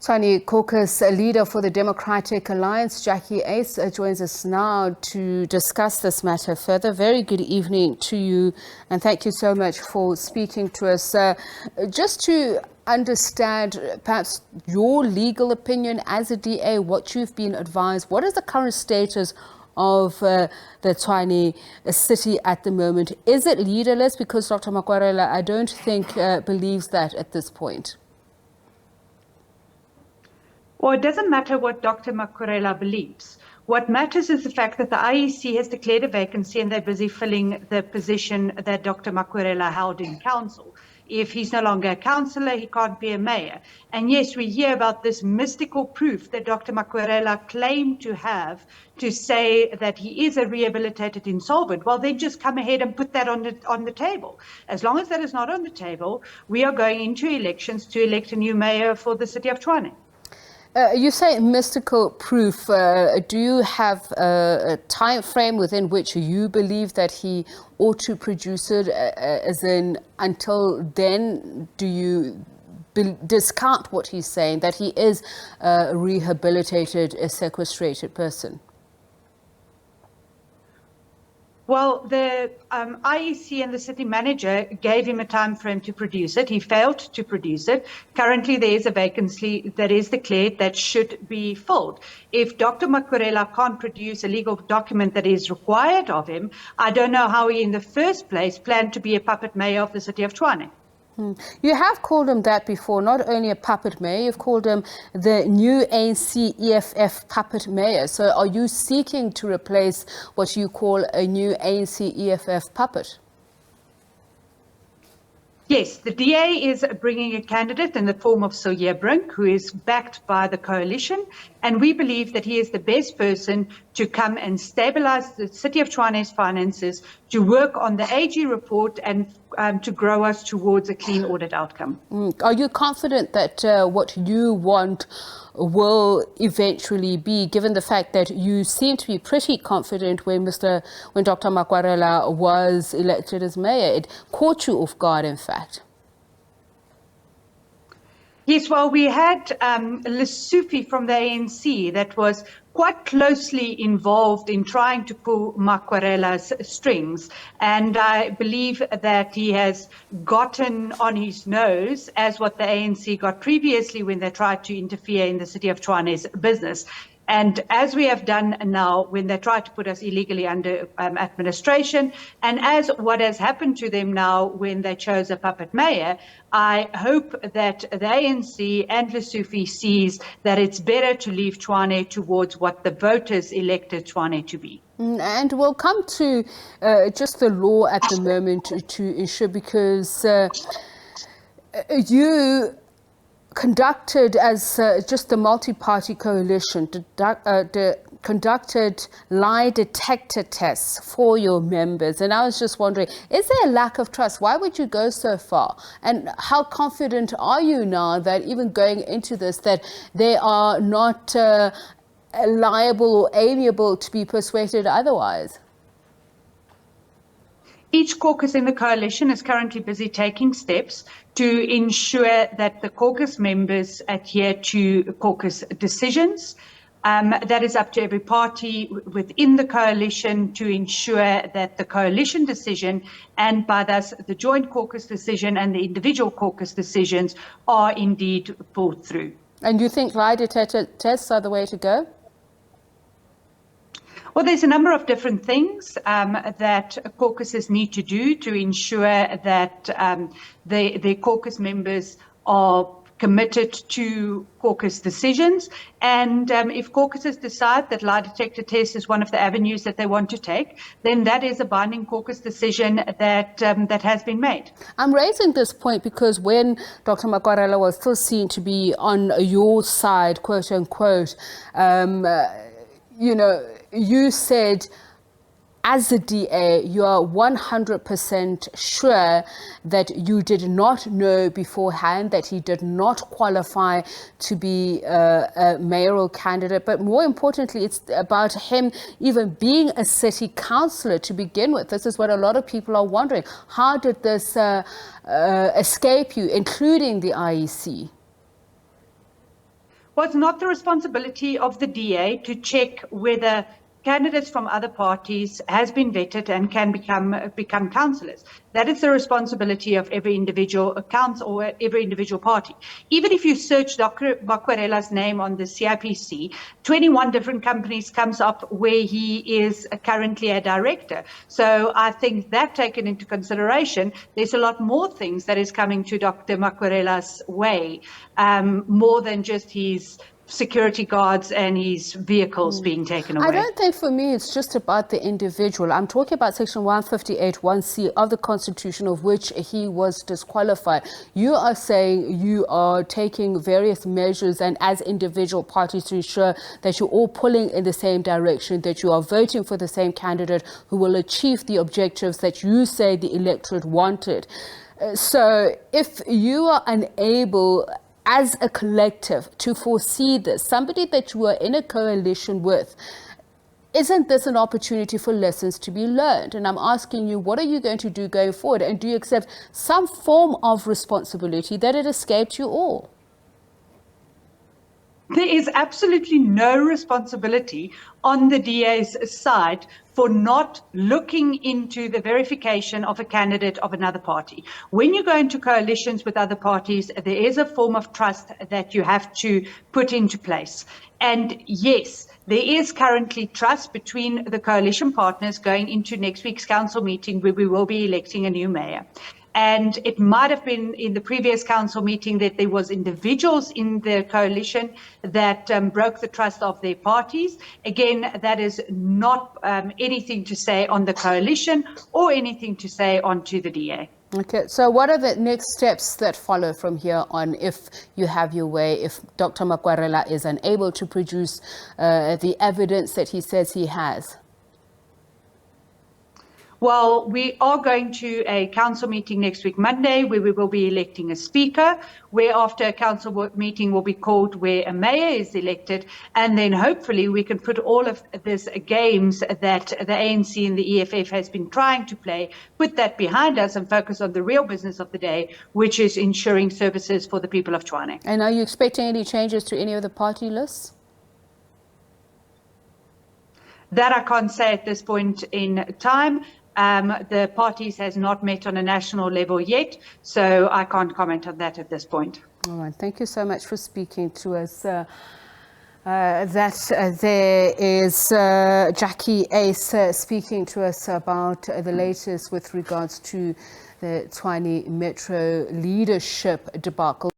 Tshwane Caucus leader for the Democratic Alliance, Jacqui Uys, joins us now to discuss this matter further. Very good evening to you, and thank you so much for speaking to us. Just to understand perhaps your legal opinion as a DA, what you've been advised, what is the current status of the Tshwane city at the moment? Is it leaderless? Because Dr. Makwarela, I don't think, believes that at this point. Well, it doesn't matter what Dr. Makwarela believes. What matters is the fact that the IEC has declared a vacancy and they're busy filling the position that Dr. Makwarela held in council. If he's no longer a councillor, he can't be a mayor. And yes, we hear about this mystical proof that Dr. Makwarela claimed to have to say that he is a rehabilitated insolvent. Well, then just come ahead and put that on the table. As long as that is not on the table, we are going into elections to elect a new mayor for the city of Tshwane. You say mystical proof. Do you have a time frame within which you believe that he ought to produce it? As in, until then, do you discount what he's saying, that he is a rehabilitated, a sequestrated person? Well, the IEC and the city manager gave him a time frame to produce it. He failed to produce it. Currently, there is a vacancy that is declared that should be filled. If Dr. Makwarela can't produce a legal document that is required of him, I don't know how he in the first place planned to be a puppet mayor of the city of Tshwane. You have called him that before, not only a puppet mayor, you've called him the new ANC EFF puppet mayor. So are you seeking to replace what you call a new ANC EFF puppet? Yes, the DA is bringing a candidate in the form of Silje Brink, who is backed by the coalition, and we believe that he is the best person to come and stabilize the city of Tshwane's finances, to work on the AG report and to grow us towards a clean audit outcome. Are you confident that what you want will eventually be, given the fact that you seem to be pretty confident when Dr. Makwarela was elected as mayor? It caught you off guard, in fact. Yes, well, we had Lesotho from the ANC that was quite closely involved in trying to pull Makwarela's strings. And I believe that he has gotten on his nose as what the ANC got previously when they tried to interfere in the city of Tshwane's business. And as we have done now when they tried to put us illegally under administration, and as what has happened to them now when they chose a puppet mayor, I hope that the ANC and Lesotho sees that it's better to leave Tshwane towards what the voters elected Tshwane to be. And we'll come to just the law at the moment to ensure, because you conducted as just the multi-party coalition, conducted lie detector tests for your members. And I was just wondering, is there a lack of trust? Why would you go so far? And how confident are you now that even going into this, that they are not liable or amiable to be persuaded otherwise? Each caucus in the coalition is currently busy taking steps to ensure that the caucus members adhere to caucus decisions. That is up to every party within the coalition to ensure that the coalition decision and by thus the joint caucus decision and the individual caucus decisions are indeed pulled through. And you think lie detector tests are the way to go? Well, there's a number of different things that caucuses need to do to ensure that the caucus members are committed to caucus decisions. And if caucuses decide that lie detector test is one of the avenues that they want to take, then that is a binding caucus decision that has been made. I'm raising this point because when Dr. Makwarela was still seen to be on your side, quote unquote, you know, you said as a DA, you are 100% sure that you did not know beforehand that he did not qualify to be a mayoral candidate. But more importantly, it's about him even being a city councillor to begin with. This is what a lot of people are wondering. How did this escape you, including the IEC? Well, it's not the responsibility of the DA to check whether candidates from other parties has been vetted and can become councillors. That is the responsibility of every individual council or every individual party. Even if you search Dr. Makwarela's name on the CIPC, 21 different companies comes up where he is currently a director. So I think that taken into consideration, there's a lot more things that is coming to Dr. Makwarela's way, more than just his security guards and his vehicles being taken away. I don't think for me it's just about the individual. I'm talking about section 158(1)(c) of the Constitution, of which he was disqualified. You are saying you are taking various measures and as individual parties to ensure that you're all pulling in the same direction, that you are voting for the same candidate who will achieve the objectives that you say the electorate wanted. So if you are unable as a collective to foresee this, somebody that you are in a coalition with, isn't this an opportunity for lessons to be learned? And I'm asking you, what are you going to do going forward? And do you accept some form of responsibility that it escaped you all? There is absolutely no responsibility on the DA's side for not looking into the verification of a candidate of another party. When you go into coalitions with other parties, there is a form of trust that you have to put into place. And yes, there is currently trust between the coalition partners going into next week's council meeting where we will be electing a new mayor. And it might have been in the previous council meeting that there was individuals in the coalition that broke the trust of their parties. Again, that is not anything to say on the coalition or anything to say onto the DA. Okay, so what are the next steps that follow from here on if you have your way, if Dr. Makwarela is unable to produce the evidence that he says he has? Well, we are going to a council meeting next week, Monday, where we will be electing a speaker, where after a council meeting will be called where a mayor is elected. And then hopefully we can put all of these games that the ANC and the EFF has been trying to play, put that behind us and focus on the real business of the day, which is ensuring services for the people of Tshwane. And are you expecting any changes to any of the party lists? That I can't say at this point in time. The parties has not met on a national level yet, so I can't comment on that at this point. All right, thank you so much for speaking to us. There is Jacqui Uys speaking to us about the latest with regards to the Tshwane Metro leadership debacle.